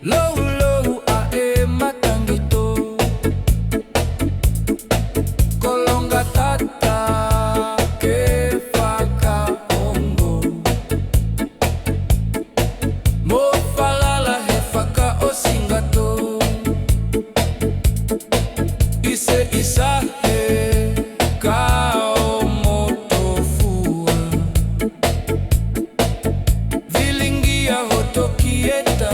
Low low ae matangito kolonga tata ke faka ongo mo falala he faka osingato ise isa he kao motofua vilingia hotokieta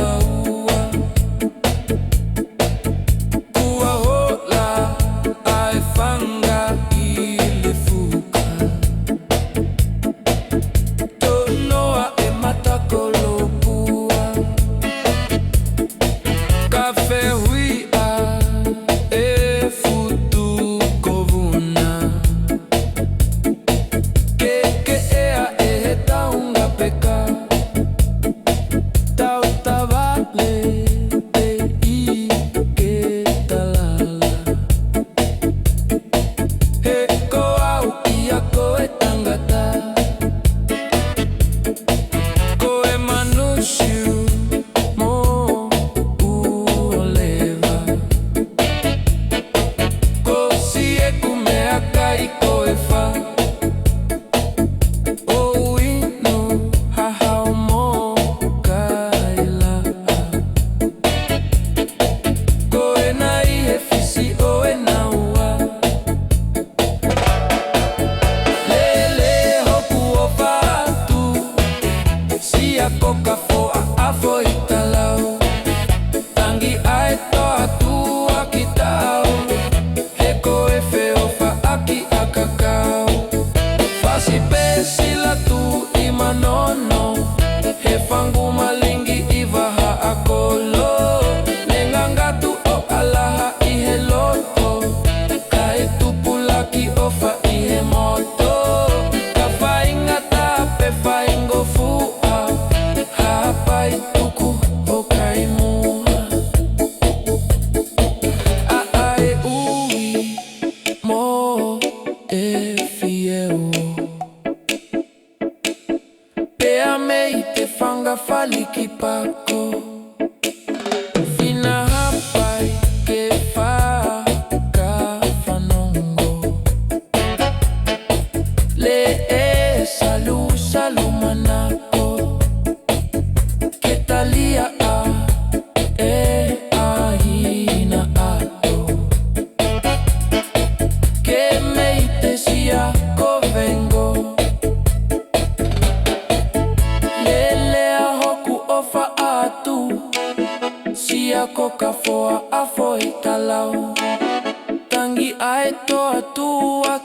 Coca for a foitalau tangi ai to atua kitau eko e feo fa aki akakau fasi pesila tu imanono he fangu malingi ivaha akolo nengangatu o alaha ihe loto kai tupulaki ofa ihe moto kafainga tape faingo fu tuku okai mua ai ui mo e fieo pea mei te fanga faliki pako fina hapai ke fa ka fanongo le e salu salu manako Talia a e ahina ato que me itesia covengo lele a hoku ofa atu sia coca foa a foitalau tangi ai to atua